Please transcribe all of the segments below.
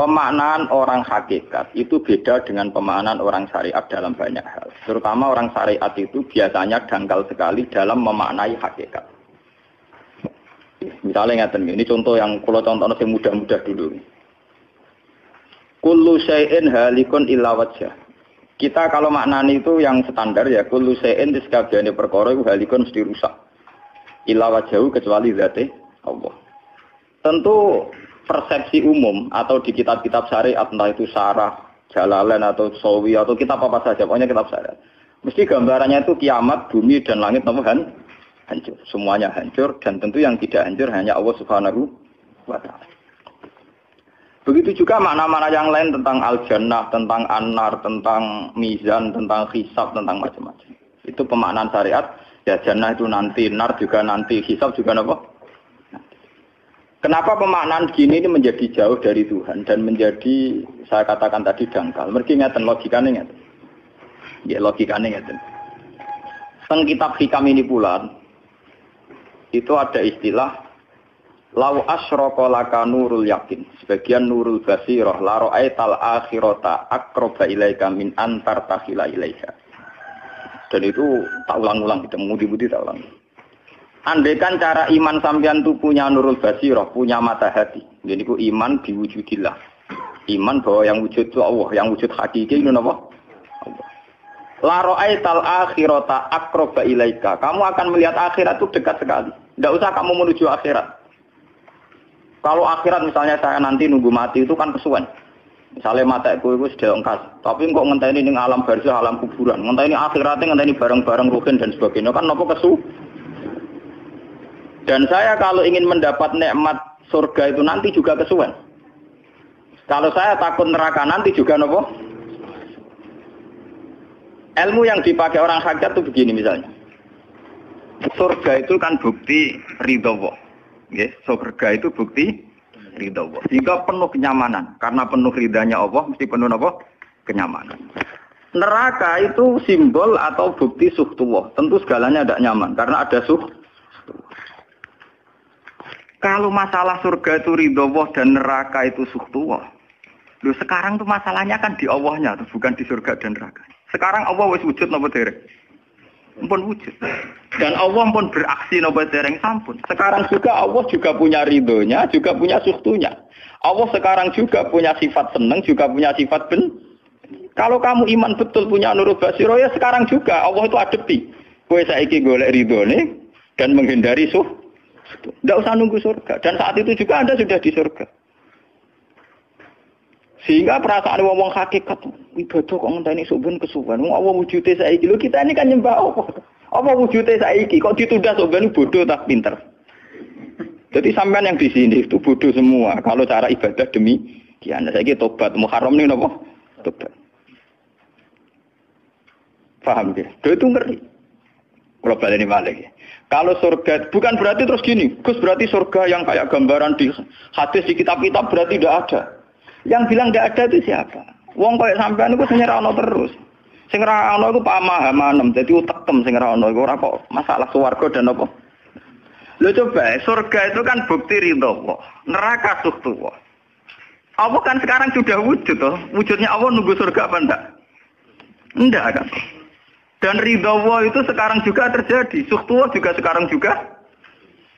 pemaknaan orang hakikat itu beda dengan pemaknaan orang syariat dalam banyak hal. Terutama orang syariat itu biasanya dangkal sekali dalam memaknai hakikat. Misalnya ngeten ini contoh yang kalau contohnya yang mudah-mudah dulu. Kullu syai'in halikun illa wajhah. Kita kalau maknani itu yang standar ya kullu syai'in disekabiane perkara iku halikun mesti rusak. Illa wajhahu kecuali zate Allah. Tentu persepsi umum atau di kitab-kitab syariat entah itu Syarah, Jalalain atau Sawi atau kitab apa saja pokoknya kitab syariat. Mesti gambarannya itu kiamat, bumi dan langit hancur. Semuanya hancur dan tentu yang tidak hancur hanya Allah Subhanahu wa taala. Begitu juga makna-makna yang lain tentang al-jannah, tentang an-nar, tentang mizan, tentang hisab, tentang macam-macam. Itu pemaknaan syariat. Ya jannah itu nanti, nar juga nanti, hisab juga apa? Kenapa pemaknaan gini ini menjadi jauh dari Tuhan dan menjadi saya katakan tadi dangkal. Mergi ngeten logikane ngeten. Ya logikane ngeten. Teng kitab hikam ini pula itu ada istilah lau asyraka laka nurul yakin. Sebagian nurul basirah la ra'aital akhirata aqraba ilaika min antar takhila ilaika. Dan itu tak ulang-ulang kita mudi-mudi tak ulang. Andaikan cara iman sampean itu punya nurul basirah, punya mata hati. Jadi ku iman diwujudillah. Iman bahwa yang wujud itu Allah, yang wujud hakiki itu apa? Allah. La ra'aital akhirata aqraba ilaika. Kamu akan melihat akhirat itu dekat sekali. Tidak usah kamu menuju akhirat. Kalau akhirat misalnya saya nanti nunggu mati itu kan kesuwen. Misalnya mataku itu sudah engkas, tapi kok ngenteni ning alam barzah, alam kuburan. Ngenteni akhiratnya, ngenteni barang-barang ruhin dan sebagainya kan nopo kesu. Dan saya kalau ingin mendapat nikmat surga itu nanti juga kesuwen. Kalau saya takut neraka nanti juga nopo. Ilmu yang dipakai orang hakikat itu begini misalnya. Surga itu kan bukti ridho Allah. Nggih, surga itu bukti ridho Allah. Sehingga penuh kenyamanan. Karena penuh ridhanya Allah mesti penuh nopo? Kenyamanan. Neraka itu simbol atau bukti suhtullah. Tentu segalanya tidak nyaman karena ada Kalau masalah surga itu ridho Allah dan neraka itu suhtullah. Loh sekarang tuh masalahnya kan di Allahnya, bukan di surga dan neraka. Sekarang Allah wis wujud napa dereng? Pun wujud. Dan Allah pun beraksi napa dereng sampun. Sekarang juga Allah juga punya ridhonya, juga punya suhtunya. Allah sekarang juga punya sifat seneng, juga punya sifat Kalau kamu iman betul punya nurul basiro ya sekarang juga Allah itu adepi. Kowe saiki golek ridhone dan menghindari tidak usah nunggu surga. Dan saat itu juga Anda sudah di surga. Sehingga perasaan wong hakikat ibadah kok ngenteni suben kesuwen. Wong Allah wujude saiki. Lho kita ini kan nyembah apa? Apa wujude saiki kok ditunda suben bodoh tak pinter. Jadi sampean yang di sini itu bodoh semua. Kalau cara ibadah demikian. Saiki tobat Muharram nih napa? Tobat. Paham ya? Itu ngeri. Kalau baleni balik ya. Kalau surga, bukan berarti terus gini, Gus berarti surga yang kayak gambaran di hadis di kitab-kitab berarti tidak ada. Yang bilang tidak ada itu siapa? Wong kayak sampean itu sing ora ono terus. Sing ora ono iku pamahaman, dadi utekem sing ora ono iku ora kok masalah swarga dan apa. Lho coba, surga itu kan bukti ridho Allah, neraka suhtullah. Allah kan sekarang sudah wujud toh. Wujudnya Allah nunggu surga apa enggak? Enggak kan? Dan ridho Allah itu sekarang juga terjadi. Suhtullah juga sekarang juga.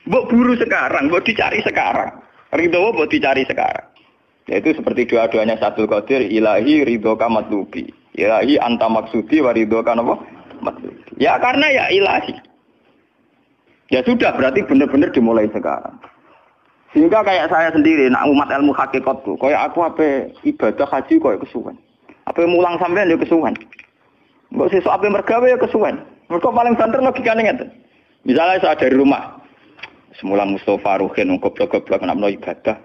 Mbok buru sekarang, mbok dicari sekarang. Ridho Allah mbok dicari sekarang. Yaitu seperti doa-doanya Satul Qadir, ilahi ridhoka matlubi. Ilahi anta maksudi wa ridhoka apa? Matlubi. Ya karena ya ilahi. Ya sudah, berarti benar-benar dimulai sekarang. Sehingga kayak saya sendiri, nak umat ilmu hakikat tuh. Kayak aku apa ibadah haji kayak kesuwen. Apa mulang sampean ya kesuwen. Mbok sesuk ape mergawe ya kesuwen. Mergo paling banter logikane ngeten. Misalnya saya dari rumah. Semula Mustafa Ruhin goblok-goblok nak mlo ibadah.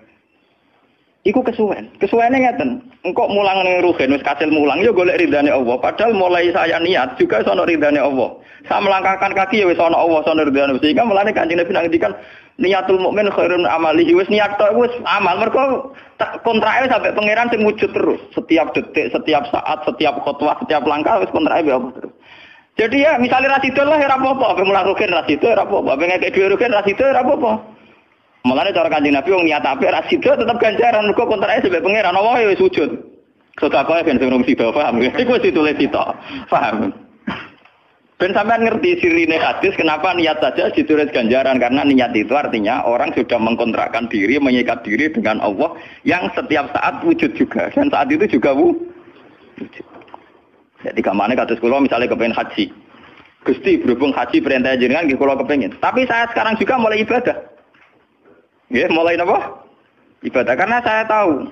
Iku kesuwen. Kesuwene ngeten. Engko mulang ning Ruhin wis kasil mulang ya golek ridane Allah. Padahal mulai saya niat juga sono ridane Allah. Saya melangkahkan kaki ya wis sono Allah sono ridane. Sehingga mulane Kanjeng Nabi ngendikan niatul mukmin khairun amalihi wis niat tok wis amal. Mergo kontrake sampai pangeran sing wujud terus. Setiap detik, setiap saat, setiap khotbah, setiap langkah wis kontrake Allah terus. Jadi ya misalnya rasido lah ora apa-apa, ape mulang Ruhin rasido ora apa-apa, ape ngekek dhewe Ruhin rasido ora apa-apa. Mulane cara Kanjeng Nabi wong niat apik ra sida tetep ganjaran mergo kontrake sebab pangeran Allah ya wis wujud. Sedekah ben sing sida paham. Iku wis ditulis sita. Paham. Ben sampean ngerti sirine hadis kenapa niat saja ditulis ganjaran karena niat itu artinya orang sudah mengkontrakkan diri, mengikat diri dengan Allah yang setiap saat wujud juga dan saat itu juga wujud. Jadi kamane kados kula misalnya kepengin haji. Gusti berhubung haji perintah jenengan nggih kula kepengin. Tapi saya sekarang juga mulai ibadah. Nggih, mulai napa? Ibadah karena saya tahu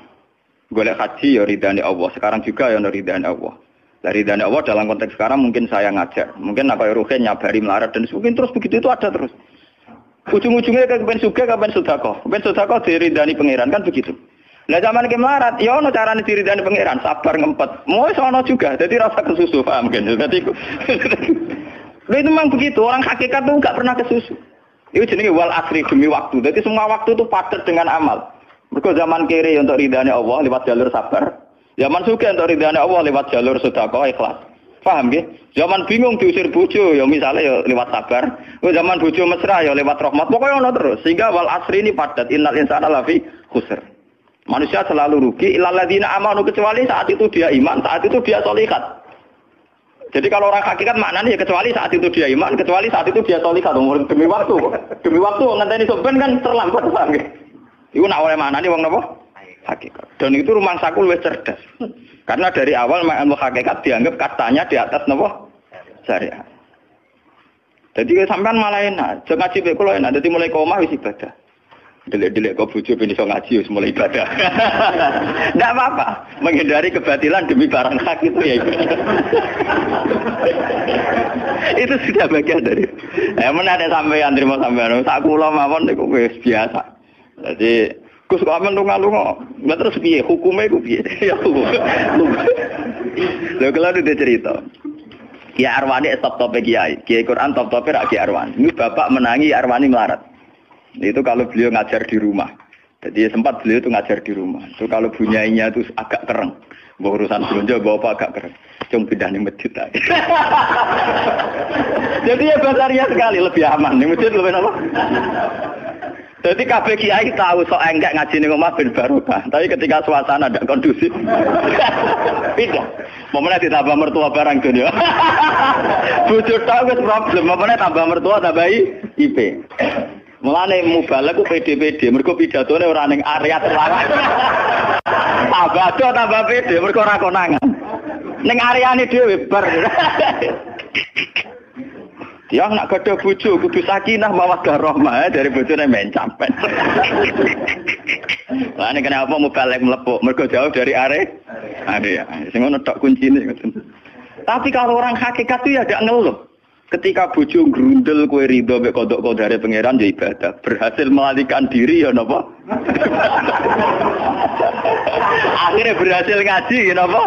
golek haji ya ridane Allah. Sekarang juga ya ridane Allah. Dari ridane Allah dalam konteks sekarang mungkin saya ngajar. Mungkin apa Ruhin nyabari melarat dan mungkin terus begitu itu ada terus. Ujung-ujungnya kepen suga kepen sedekah. Kepen sedekah diridani pangeran kan begitu. Lah zaman ke melarat ya ono carane diridani pangeran, sabar ngempet. Mau sono juga. Jadi rasa kesusu paham kan. Jadi itu memang begitu. Orang hakikat tuh enggak pernah kesusu. Itu jenenge wal asri demi waktu. Jadi semua waktu itu padat dengan amal. Mergo zaman kiri untuk ridane Allah lewat jalur sabar. Zaman sugih untuk ridane Allah lewat jalur sedekah ikhlas. Paham nggih? Zaman bingung diusir bojo ya misalnya ya lewat sabar. Zaman bojo mesra ya lewat rahmat. Pokoknya ono terus. Sehingga wal asri ini padat. Innal insana lafi khusr. Manusia selalu rugi illal ladzina amanu kecuali saat itu dia iman, saat itu dia sholihat. Jadi kalau orang hakikat maknanya ya kecuali saat itu dia iman, kecuali saat itu dia sholihat. Demi waktu. Demi waktu ngenteni sampean kan terlambat paham nggih. Iku nak oleh maknane wong napa? Hakikat. Dan itu rumah saku lebih cerdas. Karena dari awal ilmu hakikat dianggap katanya di atas napa? Syariat. Jadi sampean malah enak. Jangan ngaji mek kula enak. Dadi mulai koma wis ibadah. Delek-delek kok bojo ben iso ngaji wis mulai ibadah. Enggak apa-apa. Menghindari kebatilan demi barang hak itu ya. Itu sudah bagian dari. Emang ada sampean terima sampean. Sak kula mawon niku wis biasa. Jadi Gus kok amen lunga-lunga. Lah terus piye hukume iku piye? Ya. Lha kalau ada cerita. Kiai Arwani top-top kiai. Kiai Quran top-top ra Kiai Arwani. Ini bapak menangi Arwani melarat. Itu kalau beliau ngajar di rumah. Jadi sempat beliau itu ngajar di rumah. Itu kalau bunyainya itu agak kereng. Bawa urusan belanja bawa apa agak kereng. Cuma pindah di masjid aja. Jadi ya basaria sekali lebih aman. Di masjid lebih apa? Jadi kabeh kiai tahu sok enggak ngaji ning omah ben barokah. Tapi ketika suasana tidak kondusif. Pindah. Momennya ditambah mertua barang dunia. Bujur tahu wis problem. Momennya tambah mertua tambah IP. Mulane mubalek ku PD-PD, mergo pidatone ora ning area terlarang. Tambah PD, mergo ora konangan. Ning areane dhewe bar. Dia nak gadah bojo kudu sakinah mawaddah rahmah dari bojone men campet. Lah nek kenapa mubalek mlepuk, mergo jauh dari area. Sing ngono tok kuncine ngoten. Tapi kalau orang hakikat itu ya gak ngeluh. Ketika bojo grundel kowe ridho mek kodok-kodare pangeran ya ibadah. Berhasil melalikan diri ya napa? Akhirnya berhasil ngaji ya napa?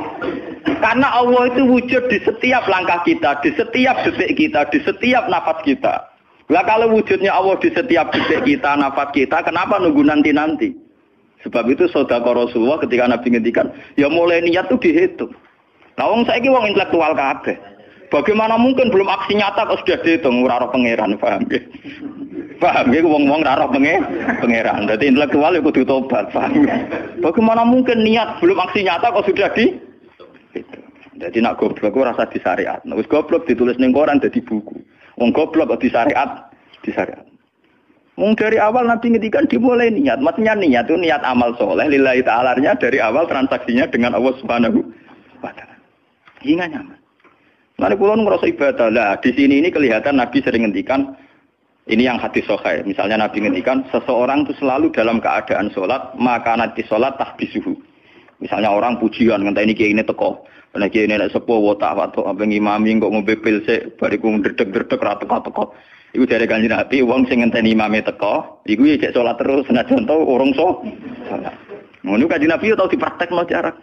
Karena Allah itu wujud di setiap langkah kita, di setiap detik kita, di setiap nafas kita. Lah kalau wujudnya Allah di setiap detik kita, nafas kita, kenapa nunggu nanti-nanti? Sebab itu sedekah Rasulullah ketika Nabi ngendikan, ya mulai niat itu dihitung. Nah wong saiki wong intelektual kabeh. Bagaimana mungkin belum aksi nyata kok sudah dihitung ora roh pangeran, paham nggih? Paham nggih wong-wong ora roh pangeran. Dadi intelektual ya kudu tobat, paham. Bagaimana mungkin niat belum aksi nyata kok sudah di itu. Jadi nak goblok ora rasa di syariat. Nek wis goblok ditulis ning koran dadi buku. Wong goblok kok di syariat. Wong dari awal Nabi ngendikan dimulai niat. Maksudnya niat itu niat amal soleh lillahi ta'ala-nya dari awal transaksinya dengan Allah Subhanahu wa taala. Hingga nyaman. Nanti kula ngerasa ibadah lah. Di sini ini kelihatan Nabi sering ngendikan ini yang hadis sahih. Misalnya Nabi ngendikan seseorang itu selalu dalam keadaan sholat, maka nanti sholat tahbisuhu. Misalnya orang pujian ngenteni kiai ini teko. Nek kiai ini nek sepuh watak watuk apa ngimami kok ngombe pil sik bariku ndredeg-ndredeg ra teko-teko. Iku dari Kanjeng Nabi wong sing ngenteni imame teko, iku ya cek sholat terus senajan to urung sholat. Ngono Kanjeng Nabi tau dipraktekno jarak.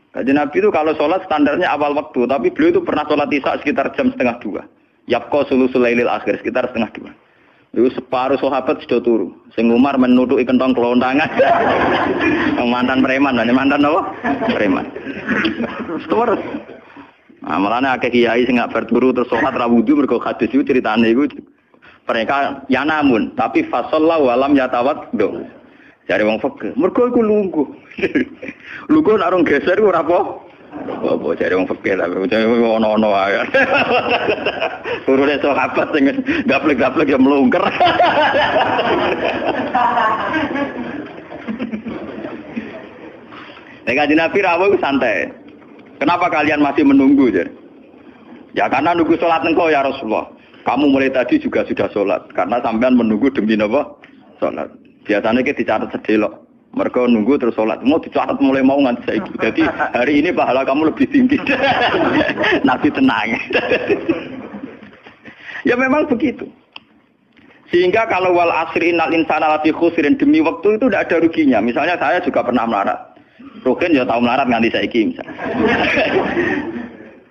Kanjeng Nabi itu kalau sholat standarnya awal waktu, tapi beliau itu pernah sholat isya sekitar jam 1:30. Yapqa sulusul lailil akhir sekitar 1:30. Itu separuh sahabat sudah turu. Sing Umar menutupi kentong kelontangan. Mantan preman, mantan apa? Preman. Terus. Nah, malane akeh kiai sing gak berturu terus sholat ra wudu mergo hadis itu ceritane iku Mereka ya namun, tapi fasallahu alam yatawaddo. Jare wong fikih, mergo iku lungguh. Lungguh nek orang geser iku ora apa. Apa jare wong fikih lah, ono-ono ae. Turune sahabat sing gaplek-gaplek ya mlungker. Nek Nabi rawuh santai. Kenapa kalian masih menunggu, Jar? Ya karena nunggu sholat engkau ya Rasulullah. Kamu mulai tadi juga sudah sholat. Karena sampean menunggu demi apa? Sholat. Biasanya kita dicatat sedelok. Mereka nunggu terus sholat. Mau dicatat mulai mau nganti saiki. Jadi hari ini pahala kamu lebih tinggi. Nabi tenang. Ya memang begitu. Sehingga kalau wal asri innal insana lafi khusrin demi waktu itu tidak ada ruginya. Misalnya saya juga pernah melarat. Rugen ya tahu melarat nganti saiki misalnya.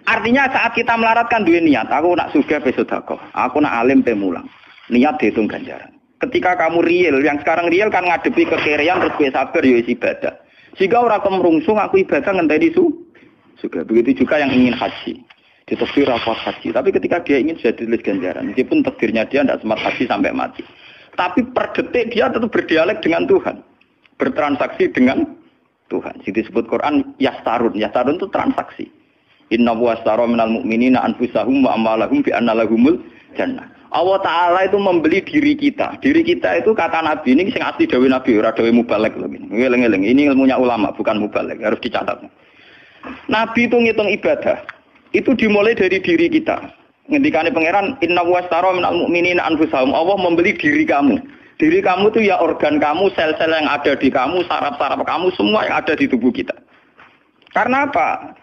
Artinya saat kita melarat kan duwe niat, aku nak sugih pe sedekah, aku nak alim pe mulang. Niat dihitung ganjaran. Ketika kamu real, yang sekarang real kan ngadepi kekerean terus kowe sabar ya ibadah. Sehingga ora kemrungsung aku ibadah ngenteni sugih. Begitu juga yang ingin haji. Ditakdir rapat haji, tapi ketika dia ingin sudah ditulis ganjaran, meskipun takdirnya dia tidak sempat haji sampai mati. Tapi per detik dia tetap berdialek dengan Tuhan. Bertransaksi dengan Tuhan. Jadi disebut Quran yastarun. Yastarun itu transaksi. Inna wastara minal mu'minina anfusahum wa amwalahum bi anna lahumul jannah. Allah Ta'ala itu membeli diri kita. Diri kita itu kata Nabi ini sing asli dawuh Nabi ora dawuh mubalek lho ini. Ngeling-eling. Ini ilmunya ulama bukan mubalek, harus dicatat. Nabi itu ngitung ibadah. Itu dimulai dari diri kita. Ngendikane pangeran inna wastara minal mu'minina anfusahum. Allah membeli diri kamu. Diri kamu itu ya organ kamu, sel-sel yang ada di kamu, saraf-saraf kamu semua yang ada di tubuh kita. Karena apa?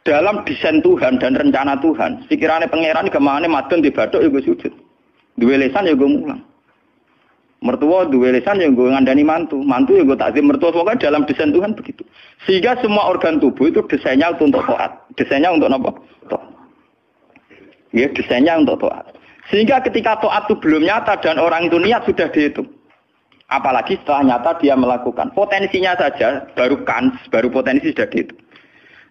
Dalam desain Tuhan dan rencana Tuhan, pikirannya pangeran kemana madon di badok ya gue sujud, dua lesan ya gue mulang, mertua dua lesan ya gue ngandani mantu ya gue takzim mertua. Pokoknya dalam desain Tuhan begitu. Sehingga semua organ tubuh itu desainnya untuk taat, desainnya untuk apa? Taat. Ya desainnya untuk taat. Sehingga ketika taat itu belum nyata dan orang itu niat sudah dihitung. Apalagi setelah nyata dia melakukan, potensinya saja baru potensi sudah dihitung.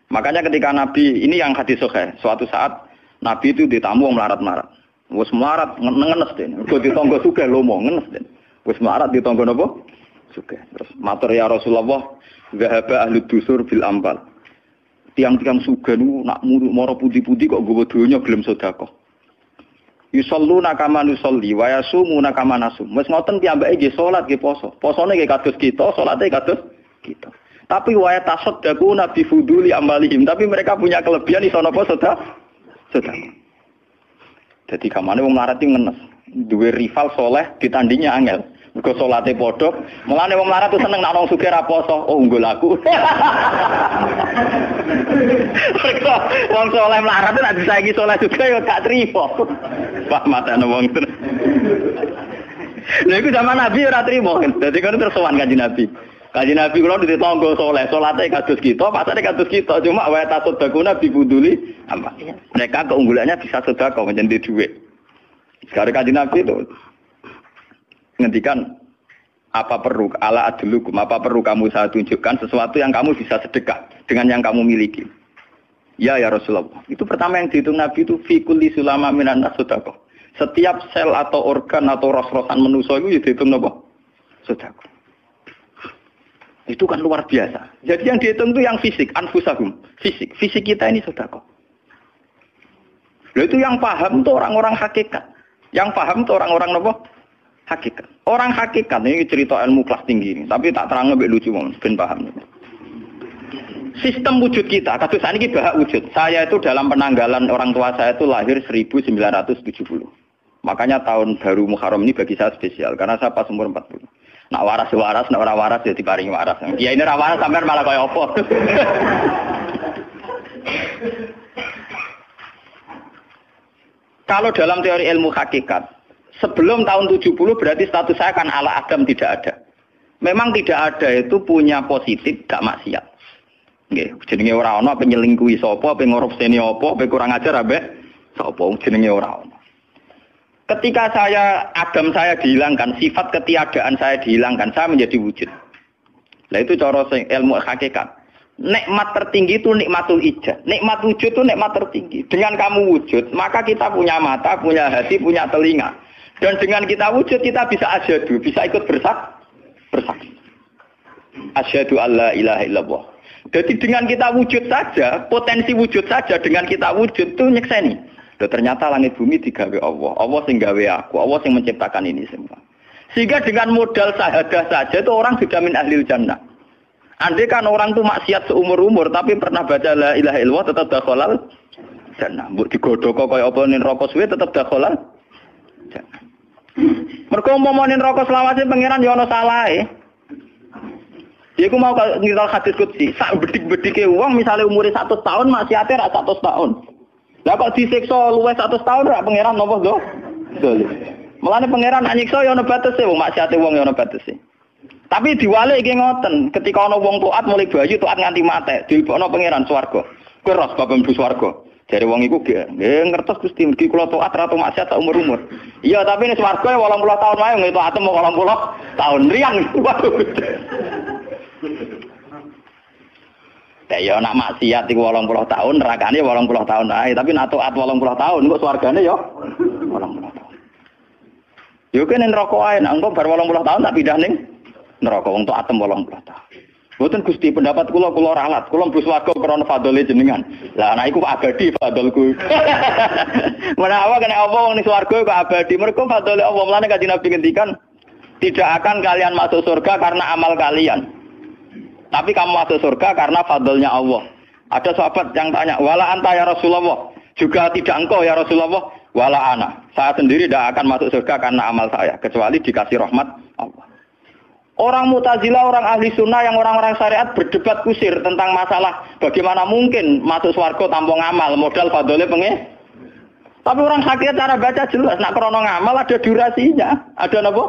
Makanya ketika Nabi, ini yang hadis sahih, suatu saat Nabi itu ditamu melarat-marat. Wis melarat ngenes den. Mergo ditangga sugih lomo ngenes den. Wis melarat ditangga napa? Sugih. Terus matur ya Rasulullah, zahaba ahli dusur bil ambal. Tiang-tiang sugih niku nak mara pundi-pundi kok nggawa donya gelem sedekah. Yusalluna kama nusolli wa yasumuna kama nasum. Wis ngoten piyambake nggih salat nggih poso. Posone nggih kados kita, salate kados kita. Tapi waya tasaddaku nabi fuduli amalihim. Tapi mereka punya kelebihan iso napa sedekah. Jadi kamane wong melarat iki ngenes. Duwe rival soleh ditandingi angel. Mergo salate padha. Mulane wong melarat tuh seneng nek wong sugih ra poso. Oh unggul aku. Wong soleh melarat nek disaiki soleh juga ya gak trimo. Pak matane wong tenan. Lha iku zaman Nabi ora trimo. Dadi kan terus sowan Kanjeng Nabi. Kanjeng Nabi kula ditangga saleh, salate kados kita, pasane kados kita, cuma wa tasodakuna bi buduli apa. Mereka keunggulannya bisa sedekah menjadi duit. Sekarang Kanjeng Nabi itu ngendikan apa perlu ala adlukum, apa perlu kamu saya tunjukkan sesuatu yang kamu bisa sedekah dengan yang kamu miliki. Ya Rasulullah. Itu pertama yang dihitung Nabi itu fi kulli sulama minan nas sedekah. Setiap sel atau organ atau ros-rosan manusia itu dihitung napa? Sedekah. Itu kan luar biasa. Jadi yang dihitung itu yang fisik, anfusahum. Fisik kita ini sedekah. Lalu itu yang paham itu orang-orang hakikat. Yang paham itu orang-orang apa? Hakikat. Orang hakikat ini cerita ilmu kelas tinggi ini, tapi tak terang lebih lucu ben paham. Sistem wujud kita, kados saniki bahak wujud. Saya itu dalam penanggalan orang tua saya itu lahir 1970. Makanya tahun baru Muharram ini bagi saya spesial karena saya pas umur 40. Nak waras, nak ora waras ya diparingi waras. Kiai ini ra waras sampean malah kaya apa. Kalau dalam teori ilmu hakikat, sebelum tahun 70 berarti status saya kan ala Adam tidak ada. Memang tidak ada itu punya positif gak maksiat. Nggih, jenenge ora ana apa nyelingkuhi sapa, apa ngorupseni apa, apa kurang ajar ambek sapa jenenge ora ana. Ketika Adam saya dihilangkan, sifat ketiadaan saya dihilangkan, saya menjadi wujud. Nah itu cara ilmu hakikat. Nikmat tertinggi itu nikmatul ijad. Nikmat wujud itu nikmat tertinggi. Dengan kamu wujud, maka kita punya mata, punya hati, punya telinga. Dan dengan kita wujud kita bisa asyhadu, bisa ikut bersaksi. Asyhadu alla ilaha illallah. Jadi dengan kita wujud saja, potensi wujud saja dengan kita wujud itu nyekseni. Loh, ternyata langit bumi digawe Allah. Allah sing gawe aku, Allah sing menciptakan ini semua. Sehingga dengan modal syahadah saja itu orang sudah min ahlil jannah. Andai kan orang itu maksiat seumur-umur tapi pernah baca la ilaha illallah tetap dakhalal jannah. Mbok digodhog kaya apa ning neraka suwe tetap dakhalal jannah. Mergo umpama ning neraka selawase pangeran ya ana salahe. Ya aku mau ngiral hadis qudsi, sak bedik-bedike wong misale umure 100 tahun maksiate ra 100 tahun. Lah kok disiksa luwih 100 tahun ra pangeran napa lho? Mulane pangeran nyiksa ya ana batese wong maksiate wong ya ana batese. Tapi diwale iki ngoten, ketika ana wong taat mulai bayu taat nganti mate, dilebokno pangeran swarga. Kowe ros bab mlebu swarga. Jare wong iku nggih ngertos Gusti mergi kula taat ra tau maksiat sak umur-umur. Iya, tapi ning swarga 80 tahun wae nggih taat 80 tahun riang. Ya nak maksiat iku 80 tahun, nerakane 80 tahun ae, tapi nak taat 80 tahun kok swargane ya 80 tahun. Yo kene neraka ae, nak engko bar 80 tahun tak pindah ning neraka wong taat 80 tahun. Mboten Gusti pendapat kula ralat, kula mlebu swarga krana fadhole jenengan. Lah anak iku abadi fadholku. Menawa kene apa wong ning swarga kok abadi, mergo fadhole Allah. Mulane Kanjeng Nabi ngendikan, tidak akan kalian masuk surga karena amal kalian. Tapi kamu masuk surga karena fadlnya Allah. Ada sahabat yang tanya, wala anta ya Rasulullah. Juga tidak engkau ya Rasulullah. Wala ana. Saya sendiri tidak akan masuk surga karena amal saya. Kecuali dikasih rahmat Allah. Orang Mu'tazilah, orang ahli sunnah yang orang-orang syariat berdebat kusir tentang masalah bagaimana mungkin masuk surga tanpa ngamal. Modal fadlnya pengen. Tapi orang hakikat cara baca jelas. Nak krono ngamal ada durasinya. Ada apa?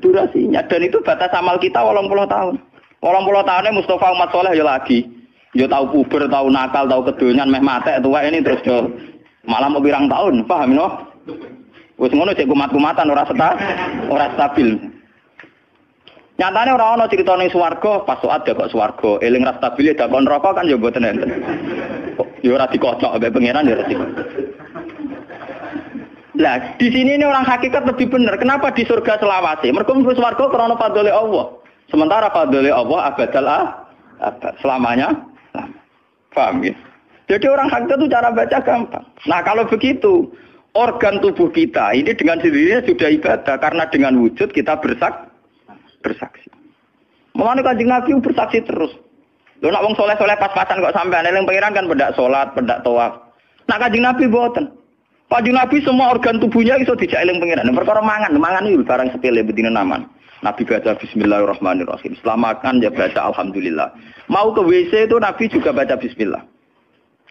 Durasinya. Dan itu batas amal kita 80 tahun. 80 tahunnya Mustafa umat soleh ya lagi. Ya tahu puber, tahu nakal, tahu kedonyan, meh mate tua ini terus do malah mau pirang tahun, paham no? Wis ngono cek kumat-kumatan ora stabil. Nyatane ora ana crita ning swarga, pas saat kok swarga, eling ra stabil dak kon neraka kan ya mboten enten. Ya ora dikocok ambek pangeran ya ora dikocok. Lah, di sini ini orang hakikat lebih benar. Kenapa di surga selawase? Mergo mlebu swarga krana fadhole Allah. Sementara fadhole Allah abadal abad, selamanya. Paham ya? Jadi orang hakikat itu cara baca gampang. Nah kalau begitu, organ tubuh kita ini dengan sendirinya sudah ibadah. Karena dengan wujud kita bersaksi. Mulane Kanjeng Nabi bersaksi terus. Lho nak wong soleh-soleh pas-pasan kok sampean eling pangeran kan pendak salat, pendak tawaf. Nak Kanjeng Nabi mboten. Kanjeng Nabi semua organ tubuhnya iso dijak eling pangeran. Perkara mangan iki barang sepele bedine naman. Nabi baca bismillahirrahmanirrahim. Setelah makan ya baca alhamdulillah. Mau ke WC itu Nabi juga baca bismillah.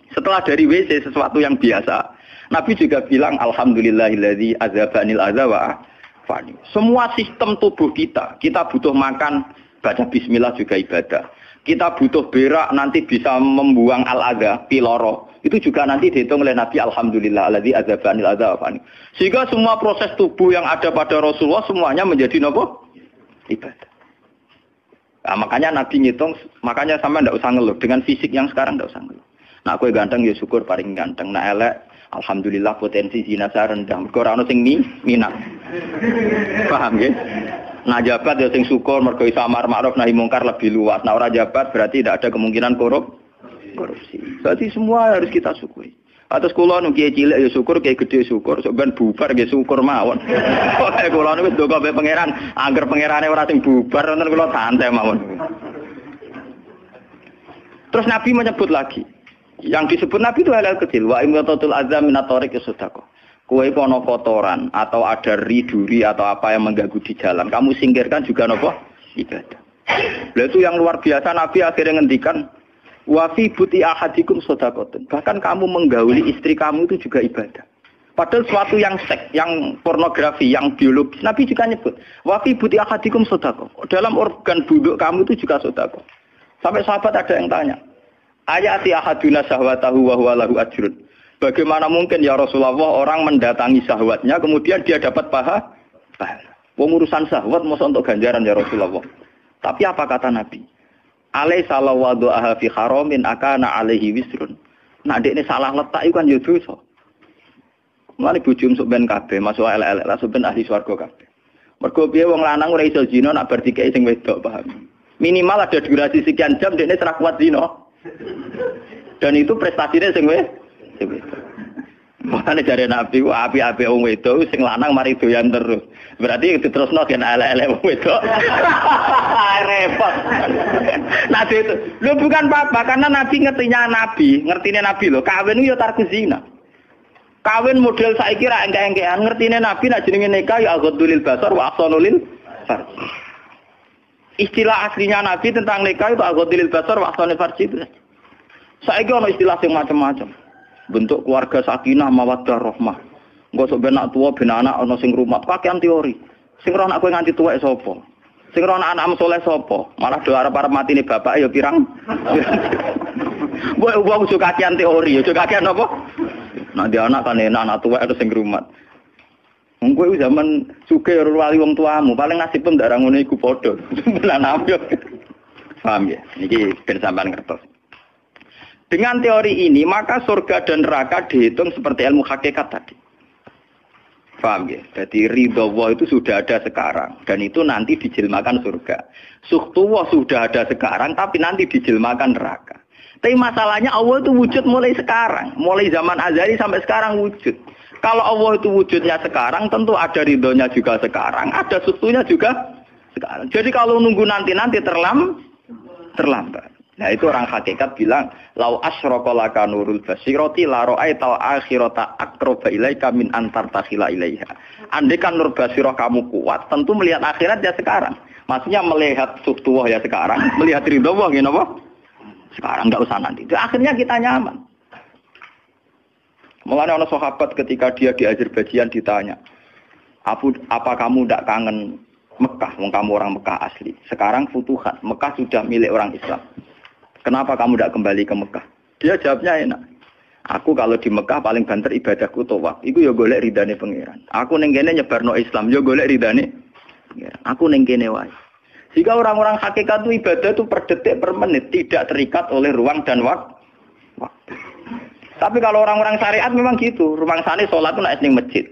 Setelah dari WC sesuatu yang biasa, Nabi juga bilang alhamdulillahilladzi adzhabanil adza wa afani. Semua sistem tubuh kita butuh makan, baca bismillah juga ibadah. Kita butuh berak nanti bisa membuang al-adza, piloro. Itu juga nanti dihitung oleh Nabi alhamdulillahilladzi adzhabanil adza wa afani. Sehingga semua proses tubuh yang ada pada Rasulullah semuanya menjadi apa? Ibadah. Nah, makanya Nabi ngitung, makanya sama ndak usah ngeluh dengan fisik yang sekarang ndak usah ngeluh. Nah, aku ganteng ya syukur paling ganteng. Nah, elek alhamdulillah potensi zina saya rendah. Mergo ora ono sing minat. Paham nggih? Nah, jabat ya sing syukur mergo iso amar ma'ruf nahi mungkar lebih luas. Nah, ora jabat berarti tidak ada kemungkinan korupsi. Berarti semua harus kita syukuri. Atas kula nu kiye cilik ya syukur, kiye gedhe syukur, sok ben bubar nggih syukur mawon. Pokoke kula niku wis ndonga be pangeran, angger pangerane ora sing bubar wonten kula santai mawon. Terus Nabi menyebut lagi. Yang disebut Nabi itu hal-hal kecil. Wa imatatul azza minat tariq sedekah. Kowe kono kotoran atau ada duri atau apa yang mengganggu di jalan, kamu singkirkan juga napa? Ibadah. Lah itu yang luar biasa Nabi akhirnya ngendikan wa fi buti ahadikum sedekatun. Bahkan kamu menggauli istri kamu itu juga ibadah. Padahal suatu yang seks, yang pornografi, yang biologis, Nabi juga nyebut wa fi buti ahadikum sedekah. Dalam organ buduk kamu itu juga sedekah. Sampai sahabat ada yang tanya, ayati ahaduna syahwatahu wa huwa lahu ajrun. Bagaimana mungkin ya Rasulullah orang mendatangi syahwatnya kemudian dia dapat pahala? Wong urusan syahwat masa untuk ganjaran ya Rasulullah. Tapi apa kata Nabi? Alaysa lawadhu'aha fi haramin akana alaihi wisrun. Nah, dekne salah letak iku kan ya dosa. Mulane bojomu sok ben kabeh, masuk elek-elek lah sok ben ahli swarga kabeh. Mergo piye wong lanang ora iso zina nak bar dikeki sing wedok, paham. Minimal ada durasi sekian jam dekne ora kuat zina. Dan itu prestasinya sing wedok. Makane jare Nabi ku api-api wong wedok sing lanang mari doyan terus. Berarti diterusno gen elek-elek wong wedok. Repot. Nabi itu, lho bukan apa-apa karena Nabi ngertine Nabi lho, kawin yo tarku zina. Kawin model saiki ra engke-engkean, ngertine Nabi nek jenenge nikah ya aghadul basar wa ahsanul farj. Istilah aslinya Nabi tentang nikah itu aghadul basar wa ahsanul farj itu. Saiki ono istilah sing macam-macam. Bentuk keluarga sakinah mawaddah rahmah. Engko sok ben anak tuwa ben anak ana sing rumat, kakean teori. Sing ora anak kowe nganti tuwek sapa? Sing ora anak saleh sapa? Malah do arep-arep matine bapak ya pirang. Mbok wong suka kakean teori, yo kakean apa? Nek dia anak kan enak anak tuwek terus sing rumat. Wong kowe zaman sugih ora wali wong tuamu, paling nasib pun ndak ngono iku padha. Lan amyo. Paham ya? Niki ben sampean ngertos. Dengan teori ini, maka surga dan neraka dihitung seperti ilmu hakikat tadi. Paham ya? Jadi ridho Allah itu sudah ada sekarang. Dan itu nanti dijelmakan surga. Suhtullah sudah ada sekarang, tapi nanti dijelmakan neraka. Tapi masalahnya Allah itu wujud mulai sekarang. Mulai zaman azali sampai sekarang wujud. Kalau Allah itu wujudnya sekarang, tentu ada ridhonya juga sekarang. Ada suhtunya juga sekarang. Jadi kalau nunggu nanti terlambat. Nah itu orang hakikat bilang lau asyraka laka nurul basirati la ra'aital akhirata aqraba ilaika min antar takhila ilaiha. Andai kan nur basirah kamu kuat, tentu melihat akhirat ya sekarang. Maksudnya melihat subtuwah ya sekarang, melihat ridha Allah ngene apa? Sekarang enggak usah nanti. Akhirnya kita nyaman. Mulane ana sahabat ketika dia di Azerbaijan ditanya, "Apa kamu ndak kangen Mekah? Wong kamu orang Mekah asli. Sekarang futuhat, Mekah sudah milik orang Islam. Kenapa kamu tidak kembali ke Mekah?" Dia jawabnya enak. Aku kalau di Mekah paling banter ibadahku tawaf. Iku ya golek ridane pangeran. Aku ning kene nyebarno Islam ya golek ridane pangeran. Aku ning kene wae. Jika orang-orang hakikat itu ibadah itu per detik per menit tidak terikat oleh ruang dan waktu. Tapi kalau orang-orang syariat memang gitu. Rumangsane salat itu nek ning masjid.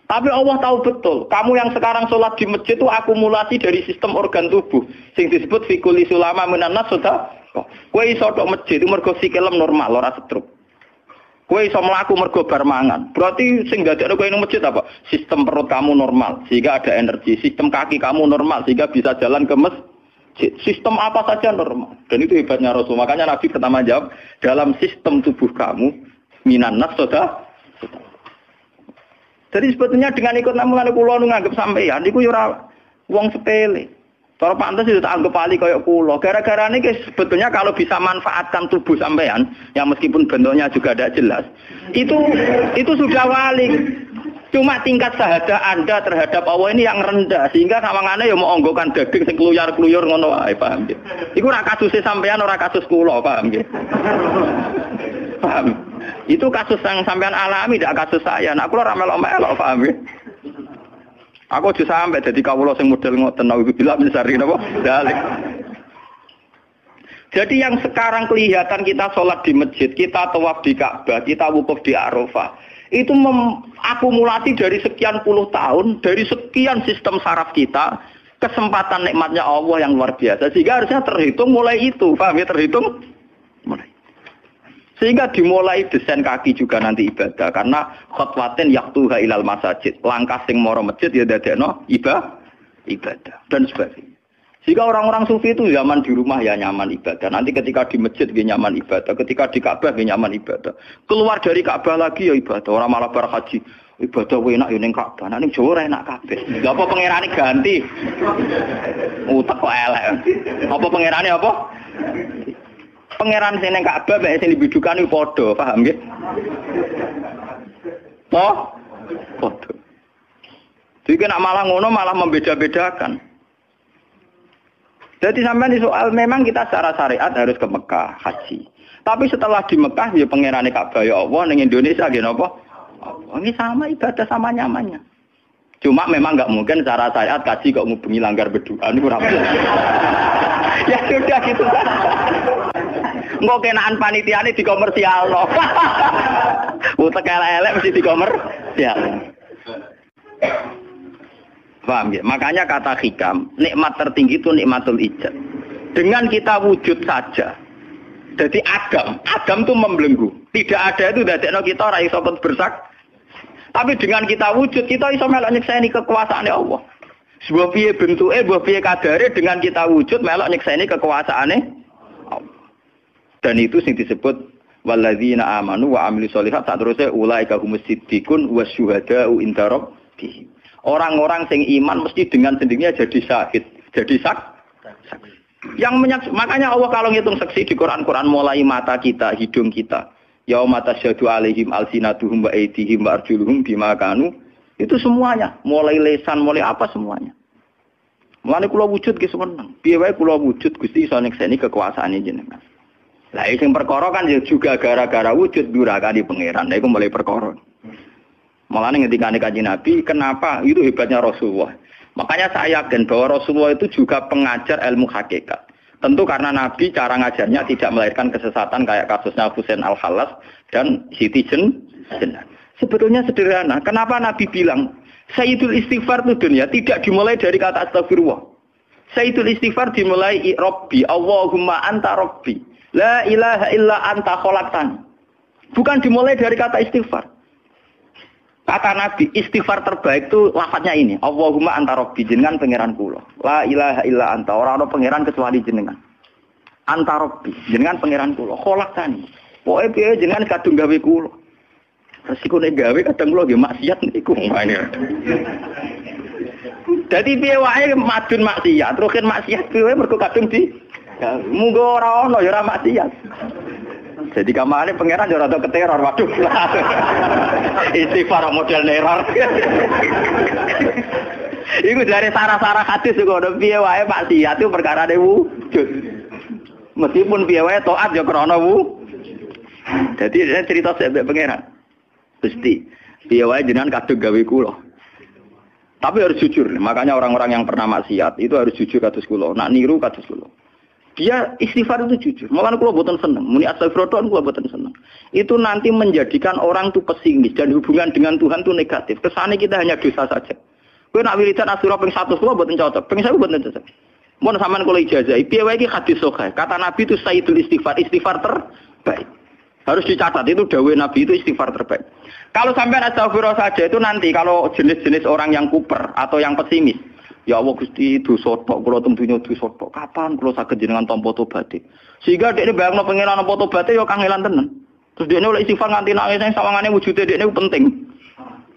Tapi Allah tahu betul, kamu yang sekarang sholat di masjid itu akumulasi dari sistem organ tubuh. Sing disebut fikuli sulama menanas sudah. Kowe iso tok masjid itu mergo sikilem normal, ora stroke. Kowe iso mlaku mergo bar mangan. Berarti sing dadekno kowe ning masjid apa? Sistem perut kamu normal sehingga ada energi. Sistem kaki kamu normal sehingga bisa jalan ke masjid. Sistem apa saja normal. Dan itu hebatnya Rasul. Makanya Nabi pertama jawab, dalam sistem tubuh kamu minanas sudah. Jadi sebetulnya dengan ikut namulan kula nu nganggep sampeyan niku yo ora wong sepele. Cara pantes itu tak anggap ali koyo kula. Gara-gara niki sebetulnya kalau bisa manfaatkan tubuh sampeyan yang meskipun bentuknya juga tidak jelas, itu sudah wali. Cuma tingkat syahadah Anda terhadap Allah ini yang rendah sehingga sawangane yo mau onggokan daging sing kluyar-kluyur ngono wae, paham nggih. Iku ora kasuse sampeyan ora kasus kula, paham nggih. Paham. Itu kasus yang sampean alami, tidak kasus saya. Nah, aku ora melok-melok, paham ya? Aku aja sampai dadi kawula sing model ngoten naudzubillah min syarri napa? Dalik. Jadi yang sekarang kelihatan kita sholat di masjid, kita tawaf di Ka'bah, kita wukuf di Arafah, itu akumulasi dari sekian puluh tahun, dari sekian sistem saraf kita, kesempatan nikmatnya Allah yang luar biasa. Sehingga harusnya terhitung mulai itu, paham ya? Terhitung mulai. Sehingga dimulai desain kaki juga nanti ibadah. Karena khotwatin yaktuha ilal masajid. Langkah sing moro masjid ya dadekno ibadah. Dan sebagainya. Sehingga orang-orang sufi itu zaman di rumah ya nyaman ibadah. Nanti ketika di masjid dia nyaman ibadah. Ketika di Ka'bah dia nyaman ibadah. Keluar dari Ka'bah lagi ya ibadah. Orang malah berhaji. Ibadah enak ya ning Ka'bah. Nah ning Jawa ora enak kabeh. Lha apa pangerane ganti? Utek kok elek. Apa pangerane apa? Pangeran sing ning Ka'bah mek sing dibidukan iku padha, paham nggih? Padha. Jadi nek malah ngono malah membeda-bedakan. Jadi sampai di soal memang kita secara syariat harus ke Mekah haji. Tapi setelah di Mekah ya pangerane Ka'bah ya Allah ning Indonesia nggih napa? Ini sama ibadah sama nyamannya. Cuma memang enggak mungkin secara syariat kaji kok ngubengi langgar berdoa niku ora. Ya sudah gitu. Engko kenaan panitiane dikomersialno. Utek elek mesti dikomersial. Paham ya? Makanya kata hikam, nikmat tertinggi itu nikmatul ijab. Dengan kita wujud saja. Jadi Adam itu membelenggu. Tidak ada itu dadekno kita ora iso bersak. Tapi dengan kita wujud, kita iso melok nyekseni kekuasaan Allah. Sebuah piye bentuke, sebuah piye kadare dengan kita wujud melok nyekseni kekuasaane Allah. Dan itu sing disebut walladzina amanu wa amilus sholihat saterusé ulaika humus siddiqun wasyuhada'u inda rabbihim. Orang-orang sing iman mesti dengan sendirinya jadi syahid, jadi saksi. Makanya Allah kalau ngitung saksi di Quran mulai mata kita, hidung kita, yauma tasyhadu alaihim alsinatuhum wa aydihim wa arjuluhum bima kanu, itu semuanya, mulai lesan, mulai apa semuanya. Mulane kula wujud ki seneng. Piye wae kula wujud Gusti iso nyekseni kekuasaane jenengan. Lah sing perkara kan ya juga gara-gara wujud durakani pangeran. Lah iku mulai perkara. Mulane ngendikane Kanjeng Nabi, kenapa itu hebatnya Rasulullah. Makanya saya yakin bahwa Rasulullah itu juga pengajar ilmu hakikat. Tentu karena Nabi cara ngajarnya tidak melahirkan kesesatan kayak kasusnya Husain Al-Khallas dan Siti Jenar. Sebetulnya sederhana. Kenapa Nabi bilang Sayyidul Istighfar itu dunia tidak dimulai dari kata astagfirullah. Sayyidul Istighfar dimulai Rabbi, Allahumma anta Rabbi. La ilaha illa anta khalaqtani. Bukan dimulai dari kata istighfar. Kata Nabi, istighfar terbaik itu lafadznya ini. Allahumma anta Rabbi, jenengan pangeran kula. La ilaha illa anta, ora ana pangeran kecuali jenengan. Anta Rabbi, jenengan pangeran kula. Khalaqtani. Pokoke piye jenengan kadung gawe kula. Resiko nek gawe kadang kula nggih maksiat niku. Dadi piye wae madun maksiat, rukin maksiat piye mergo kadung di munggo ora ana ya ora maksiat. Jadi kamane pangeran yo rada keteror, waduh. Istighfar model neror. Iku dari sarah-sarah hadis kok ono piye wae maksiat itu perkarane wujud. Meskipun piye wae taat yo krana Jadi cerita sebab pangeran. Gusti, piye wae jenengan kadung gawe kula. Tapi harus jujur. Makanya orang-orang yang pernah maksiat itu harus jujur kados kula. Nak niru kados kula. Dia istighfar itu jujur. Malah kula boten seneng. Muni astagfirullah kula boten seneng. Itu nanti menjadikan orang itu pesimis dan hubungan dengan Tuhan itu negatif. Kesane kita hanya dosa saja. Kowe nak wiridan asura ping 100 kula boten cocok. Ping 1000 boten cocok. Mun sampean kula ijazah, piye wae iki hadis sahih. Kata Nabi itu sayyidul istighfar terbaik. Harus dicatat itu dawuh Nabi itu istighfar terbaik. Kalau sampean astagfirullah saja itu nanti kalau jenis-jenis orang yang kuper atau yang pesimis. Ya Allah Gusti dosa tok kula tentunya dosa tok. Kapan kula saged jenengan tampa tobaté? Sehingga dekne bayangno pengenan tampa tobaté ya kangelan tenan. Terus dekne oleh istighfar nganti nangis sing sawangane wujude dekne penting.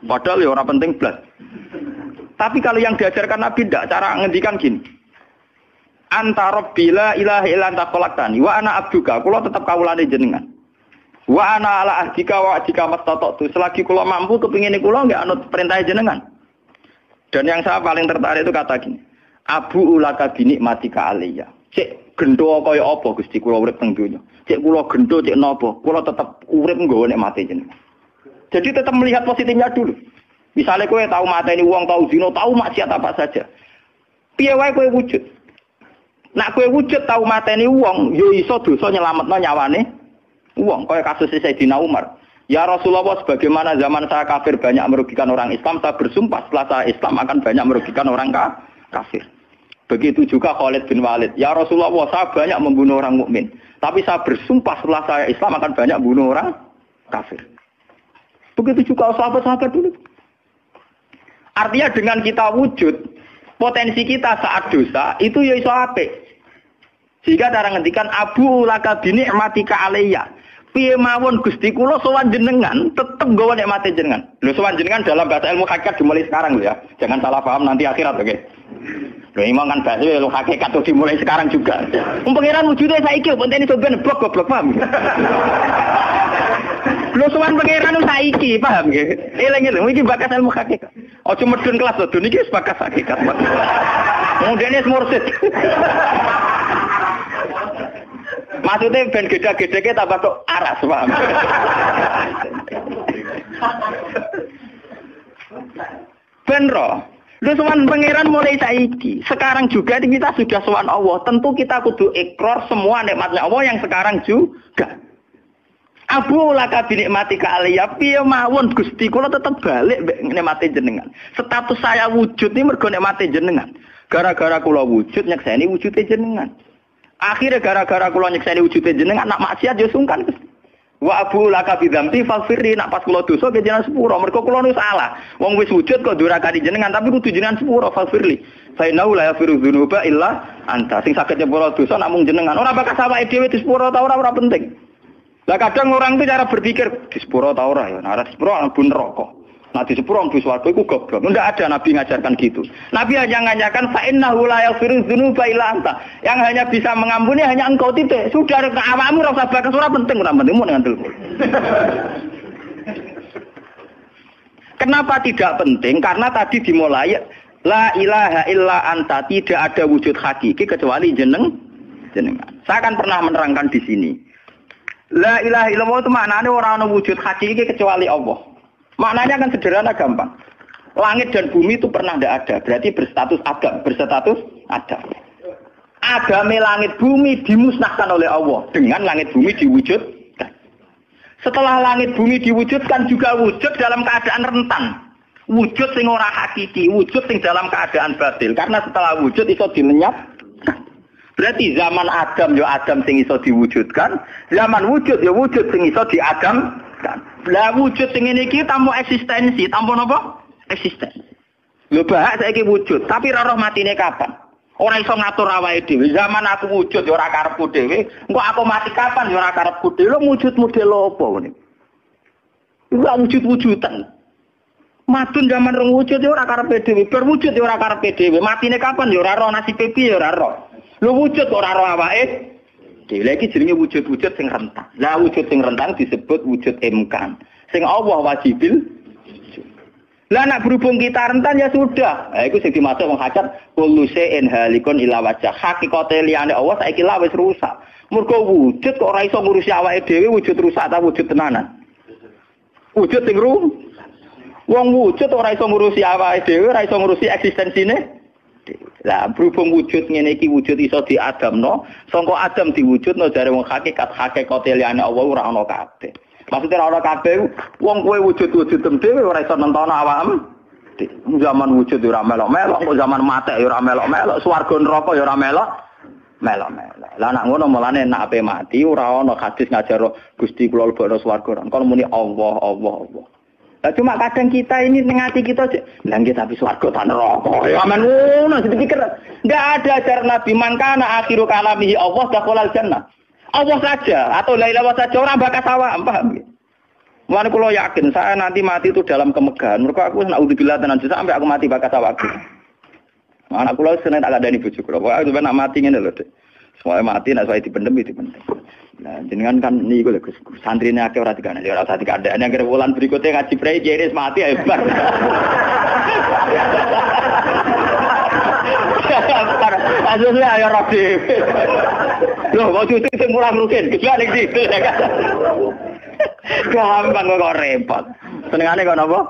Padahal ya ora penting blas. Tapi kalau yang diajarkan Nabi ndak cara ngendikan gini. Anta Rabbi la ilaha illa anta khalaqtani wa ana abduka. Kula tetep kawulane jenengan. Wa ana ala ahdika wa ahdika mastata'tu. Selagi kula mampu kepingine kula nggak anut perintah jenengan. Dan yang saya paling tertarik itu kata gini. Abu ulaka binikmatika aliyya. Cek gendo kaya apa Gusti kula urip teng donya. Cek kula gendo cek napa, kula tetep urip nggawa nikmate jenengan. Jadi tetap melihat positifnya dulu. Misalnya kowe tahu mateni wong, tahu zina, tahu maksiat apa saja. Piye wae kowe wujud. Nak kowe wujud tahu mateni wong, yo iso dosa nyelametno nyawane wong. Kaya kasus Sayyidina Umar. Ya Rasulullah, sebagaimana zaman saya kafir banyak merugikan orang Islam, saya bersumpah setelah saya Islam akan banyak merugikan orang kafir. Begitu juga Khalid bin Walid. Ya Rasulullah, saya banyak membunuh orang mukmin, tapi saya bersumpah setelah saya Islam akan banyak bunuh orang kafir. Begitu juga sahabat-sahabat dulu. Artinya dengan kita wujud, potensi kita saat dosa itu ya iso apik. Sehingga cara ngendikan Abu laka binikmatika alayya. Piye mawon Gusti kula sowan jenengan tetep nggawa nikmate jenengan. Lho sowan jenengan dalam bahasa ilmu hakikat dimulai sekarang lho ya. Jangan salah paham nanti akhirat oke. Lho imang kan bahasa ilmu hakikat tuh dimulai sekarang juga. Pangeran wujude saiki pentene sampeyan goblok paham. Lho sowan pangeran saiki paham nggih. Eling-eling iki bakas ilmu hakikat. Aja medun kelas lho niki wis bakas hakikat. Mudene mursid. Maksudnya ben gede-gedeke tambah kok aras, paham? Ben ro, Lho sowan pangeran mulai saiki. Sekarang juga kita sudah sowan Allah. Tentu kita kudu ikrar semua nikmatnya Allah yang sekarang juga. Abu laka binikmatika aliyah piye mawon Gusti kula tetep balik nikmate jenengan. Status saya wujud ini mergo nikmate jenengan. Gara-gara kula wujud nyekseni wujude jenengan. Akhirnya gara-gara kula nyekseni wujude jenengan nak maksiat yo sungkan Gusti. Wa abu laka bidzamti faghfirli nak pas kula dosa ke jenengan sepuro mergo kula nu salah. Wong wis wujud kok durakani jenengan tapi kudu jenengan sepuro faghfirli. Fa innahu la yaghfiru dzunuba illa anta. Sing saged nyepuro dosa namung jenengan. Ora bakal awake dhewe disepuro ta ora penting. Lah kadang orang itu cara berpikir di sepuro ta ora ya, nah di sepuro mlebu neraka. Nah di sepuro mlebu swarga iku goblok. Enggak ada nabi ngajarkan gitu. Nabi hanya ngajarkan fa innahu la yaghfiru dzunuba illa anta. Yang hanya bisa mengampuni hanya engkau titik. Sudah ke awakmu ora usah bakas ora penting ora penting mun ngandel. Kenapa tidak penting? Karena tadi dimulai la ilaha illa anta, tidak ada wujud hakiki kecuali jenengan. Saya akan pernah menerangkan di sini. La ilaha illallah itu maknanya orang ada wujud hakiki kecuali Allah. Maknanya kan sederhana gampang. Langit dan bumi itu pernah tidak ada. Berarti berstatus ada. Agame langit bumi dimusnahkan oleh Allah. Dengan langit bumi diwujudkan. Setelah langit bumi diwujudkan juga wujud dalam keadaan rentan. Wujud sing ora hakiki. Wujud sing dalam keadaan batil. Karena setelah wujud itu dilenyap. Berarti zaman Adam ya Adam sing iso diwujudkan, zaman wujud ya wujud sing iso diadamkan. Lah wujud sing ngene iki tanpa eksistensi, tanpa napa? Eksistensi. Lho bahak saiki wujud, tapi ora roh matine kapan? Ora iso ngatur awake dhewe. Zaman aku wujud ya ora karepku dhewe, engko aku mati kapan ya ora karepku dhewe. Lho wujud model apa ngene? Iku wujud-wujudan. Madun zaman rong wujud ya ora karepe dhewe, berwujud ya ora karepe dhewe. Matine kapan ya ora roh, nasibe piye ya ora roh. Lu wujud ora roh awake. Dhewe iki jenenge wujud-wujud sing rentang. Lah wujud sing rentang disebut wujud imkan. Sing Allah wajibil. Lah nek berhubung kita rentan ya sudah. Lah iku sing dimaksud wong hajat kullu shay'in halikun illa wajh. Hakikate liyane Allah saiki lah wis rusak. Mergo wujud kok ora iso ngurusi awake dhewe wujud rusak ta wujud tenanan. Wujud sing wong wujud ora iso ngurusi awake dhewe, ora iso ngurusi eksistensine. Lah berhubung wujud ngene iki wujud iso diadamno, sangka Adam diwujudno jare wong hakikate liyane Allah ora ana kabeh. Maksudnya ora ana kabeh, wong kowe wujud-wujud dhewe ora iso nentono awakmu. Zaman wujud ora melok-melok, kok zaman mati ya ora melok-melok, swarga neraka ya ora melok-melok. Lah nek ngono mulane nek ape mati ora ana hadis ngajar Gusti kula lebokno swarga. Kon muni Allah. Nah, cuma kadang kita ini ngati kita lah nggih tapi swarga ta neraka. Ya amen ngono dipikir. Enggak ada ajaran Nabi mangkana akhiru kalamihi Allah dakhalal jannah. Allah saja atau la ilaha saja orang bakal awak, paham nggih? Mulane kula yakin saya nanti mati itu dalam kemegahan. Mergo aku naudzubillah tenan sampai aku mati bakal awak. Anak kula seneng tak kandhani bojo kula. Pokoke sampe nak mati ngene lho, Dik. Soale mati nek saya dipendem itu penting. Nah, jenengan kan niku lho Gus. Santrine akeh ora dikandani, ora usah dikandani. Nek wulan berikutnya ngaji prei jeris mati hebat. Asline ayo ora dhewe. Loh, kok cucu sing murah rugen, gejala ning situ ya kan. Gampang kok repot. Senengane kok napa?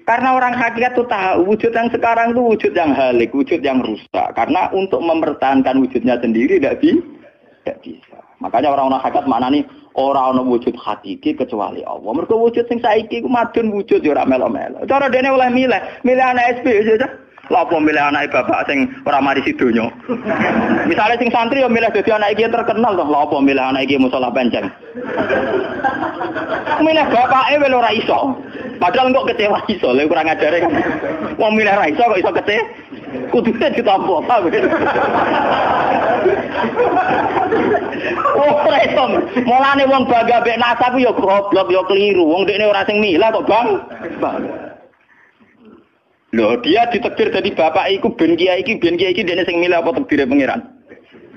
Karena orang hakikat itu tahu wujud yang sekarang itu wujud yang halik, wujud yang rusak. Karena untuk mempertahankan wujudnya sendiri tidak bisa. Makanya orang-orang hakikat mana nih orang-orang wujud hakiki kecuali Allah. Mereka wujud yang saiki ku madun wujud ya ora melo-melo. Cara dene oleh milih anak SP aja. Lha apa milih anak bapak sing ora mari sidonya. Misalnya sing santri ya milih dadi anak iki terkenal toh. Lha apa milih anak iki musala penceng. Milih bapake wel ora iso. Padahal kok kecewa iso, lha kurang ajare kan. Wong milih ra iso kok iso kecewa. Kudune ditampa, paham. Oh, resom. Mulane wong bangga mek nasab ya goblok ya keliru. Wong dekne ora sing milah kok, Bang. Loh, dia ditakdir jadi bapak iku ben kiai iki dekne sing milah apa takdire pangeran?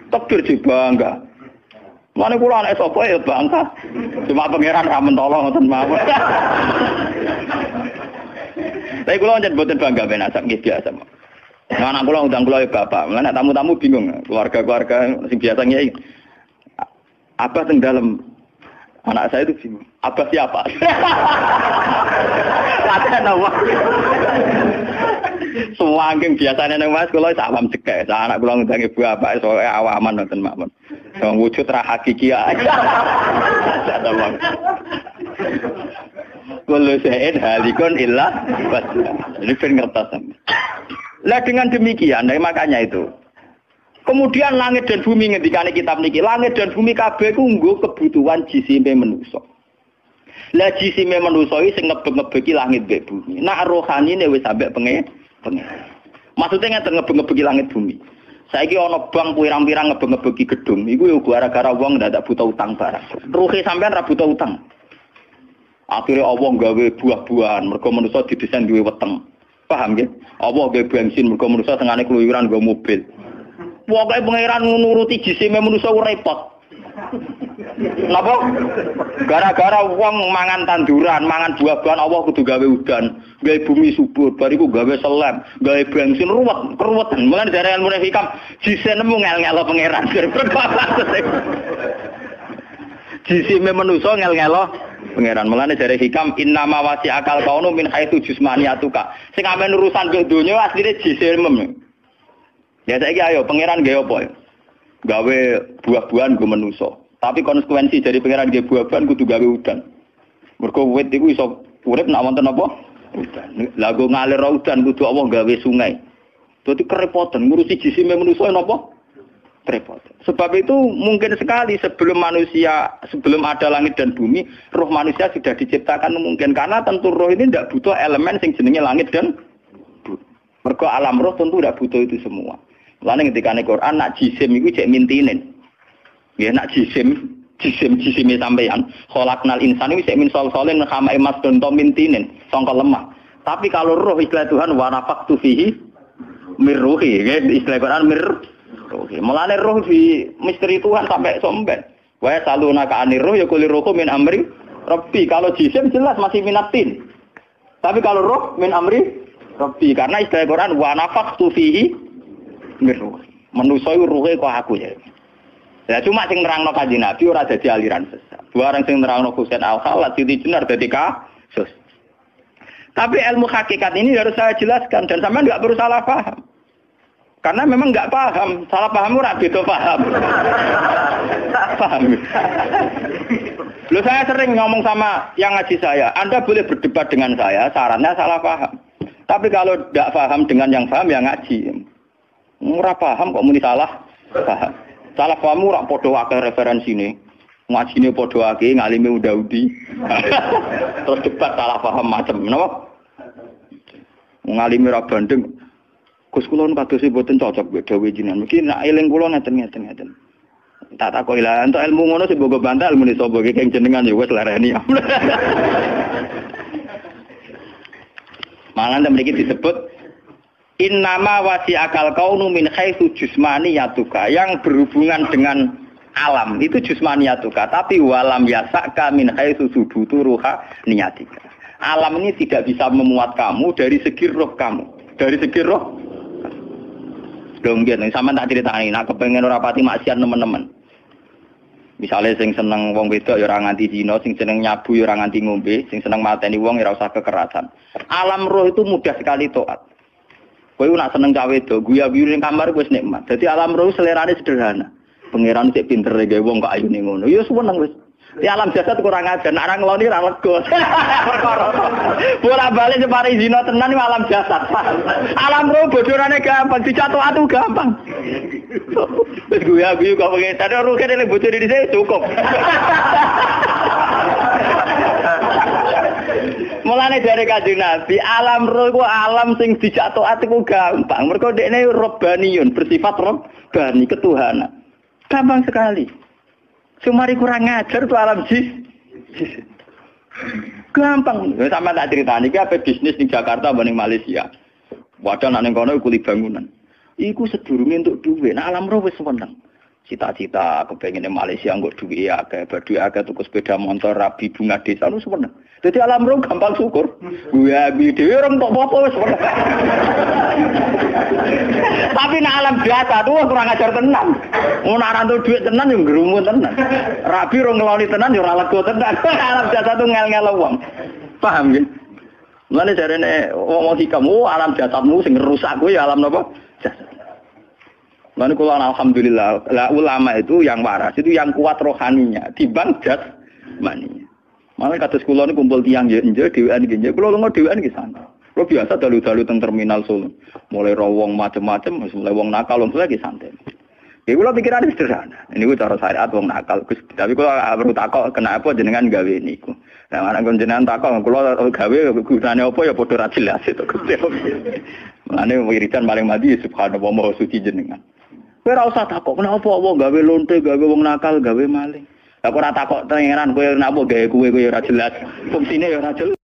Takdir di bangga. Mane kula anak sapa ya bangga. Cuma pangeran ra mentolo ngoten mawon. Tapi kula njen boten bangga ben asap nggih biasa. Nah, anak kula undang kula ya bapak. Lah tamu-tamu bingung, keluarga-keluarga sing biasa nyai. Apa teng dalem Anak saya itu bingung. Abah siapa? Kata nama. Semua angking biasanya nang Mas kula awam cekek. Anak kula ngundang ibu bapak soalnya awaman nonton makmun. Wong wujud ra hakiki ae. Kullu syai'in halikun illa wajhah. Ini ben ngertos. Lah dengan demikian, makanya itu. Kemudian langit dan bumi ngendikane kitab niki, langit dan bumi kabeh ku nggo kebutuhan jisime manusa. Lah jisime manusa iki sing ngebeg-ngebegi langit mbek bumi. Nak rohanine wis sampe pengen. Maksudnya ngeten ngebeg-ngebegi langit bumi. Saiki ana bank pirang-pirang ngebeg-ngebegi gedung, iku yo gara-gara wong ndak butuh utang barang. Ruhe sampean ra butuh utang. Akhirnya Allah gawe buah-buahan, mergo manusa didesain duwe weteng. Paham nggih? Allah gawe bensin, mergo manusa tengane keluyuran nggo mobil. Pokoke pangeran nuruti jisime manusa repot. Napa? Gara-gara wong mangan tanduran, mangan buah-buahan Allah kudu gawe udan, gawe bumi subur, bariku gawe selam, gawe bensin ruwetan. Mulane dari ilmu hikam jisene ngel-ngelo pangeran. Jisime manusa ngel-ngelo pangeran. Mulane dari hikam innama wasi akal kaunu min haitsu jismaniyatuka. Sing amen urusan ke donya asline jisime. Ya saiki ayo pangeran gawe apa? Gawe buah-buahan go manusa. Tapi konsekuensi dari pangeran gawe buah-buahan kudu gawe udan. Mergo wit iku iso urip nek wonten apa? Udan. Lah go ngalir udan kudu Allah gawe sungai. Dadi kerepotan ngurusi jisime manusa napa? Repot. Sebab itu mungkin sekali sebelum ada langit dan bumi, roh manusia sudah diciptakan mungkin karena tentu roh ini tidak butuh elemen yang jenenge langit dan bumi. Mergo alam roh tentu tidak butuh itu semua. Lalu ketika di Quran nak jisim itu cek mintinin. Ya nak jisim sampeyan. Khalaqnal insana itu cek min solsolin kama emas donto mintinin, sangka lemah. Tapi kalau roh istilah Tuhan wa nafaqtu fihi mir ruhi, ya istilah Quran mir ruhi. Mulane roh di misteri Tuhan sampai somben. Wa saluna ka anir ruh ya kulir ruhu min amri rabbi. Kalau jisim jelas masih minatin. Tapi kalau roh min amri rabbi karena istilah Quran wa nafaqtu fihi miruh. Manusa iku ruhe kok aku ya. Ya cuma sing nerangno Kanjeng Nabi ora dadi aliran sesat. Dua orang sing nerangno Husain Al-Khalat Siti Jenar dadi kasus. Tapi ilmu hakikat ini harus saya jelaskan dan sampean enggak perlu salah paham. Karena memang enggak paham, salah paham ora beda paham. Paham. Loh saya sering ngomong sama yang ngaji saya, Anda boleh berdebat dengan saya, sarannya salah paham. Tapi kalau tidak paham dengan yang paham ya ngaji. Ora paham kok muni salah paham. Salah paham ora padha wae referensine. Ngajine padha wae ngalime unda-undi. Terus debat salah paham macam napa? Ngalime ra bandeng. Gus kula kados mboten cocok mbek dawuh jenengan. Mungkin nek eling kula ngeten. Tak takoki lah entuk ilmu ngono sing mbok bantal muni sapa iki keng jenengan ya wis lareni. Malah mriki disebut innama wasi akal kaunu min haitsu jismaniyatuka yang berhubungan dengan alam itu jismaniyatuka tapi walam yasaka min haitsu subutu ruha niyatika. Alam ini tidak bisa memuat kamu dari segi roh kamu. Dari segi roh. Dong gitu, sama tak ceritani nak kepengen ora pati maksiat teman-teman. Misalnya sing seneng wong wedok ya ora nganti dina, sing seneng nyabu ya ora nganti ngombe, sing seneng mateni wong ya ora usah kekerasan. Alam roh itu mudah sekali taat. Kowe nak seneng cawe wedok, guyu-guyu ning kamar wis nikmat. Dadi alam roh selerane sederhana. Pangeran sik pinter gawe wong kok ayune ngono. Ya seneng wis. Di alam jasad kurang ajar, nak ngloni ra lega. Bola-balik separi zina tenan iki alam jasad. Alam roh bodorane gampang, dicatu atu gampang. Wis guyu-guyu kok pengen sadar roh kene bocor dhisik cukup. Mulane dari Kanjeng Nabi, alam roh iku alam sing dicatu ati ku gampang. Mergo dekne robbaniyun, bersifat robbani, ketuhanan. Gampang sekali. Sumari kurang ngajar tuh alam jis. Gampang. Sama tak ceritani iki ape bisnis di Jakarta banding Malaysia. Wadah nak ning kono kuli bangunan. Iku sedurunge entuk dhuwit. Nah alam roh wis seneng. Cita-cita kepengen Malaysia nggo duwe akeh, badhe akeh tuku sepeda motor rabi bunga desa lu sebenarnya. Dadi alam ro gampang syukur. Gue dhewe orang tok apa wis sebenarnya. Tapi nek alam biasa tuh kurang ajar tenan. Mun ora entuk dhuwit tenan yo ngrumun tenan. Rabi ro ngeloni tenan yo ora lega tenan. Alam biasa tuh ngel-ngel wong. Paham nggih? Mulane jarene wong hikamu alam jasadmu sing rusak kuwi alam napa? Jasad. Lalu kalau alhamdulillah, ulama itu yang waras, itu yang kuat rohaninya, dibanding jasmaninya. Malah kata sekolah ini kumpul tiang jenje, dewan jenje, kalau nggak dewan di sana. Lo biasa dalu-dalu teng terminal Solo, mulai rawong macam-macam, mulai wong nakal, wong lagi santai. Ya kalau pikirannya sederhana, ini gue cara syariat wong nakal, tapi kalau perlu takok kenapa jenengan gawe niku. Nah, anak jenengan takok, kalau gawe gunanya apa ya podo ra jelas itu. Mulane wiridan paling mati subhanallah maha suci jenengan. Kowe ora usah takok kenapa wong gawe lonte, gawe wong nakal, gawe maling. Lah kok ora takok tengeran kowe napa gawe kowe ora jelas. Fungsine ya ora jelas.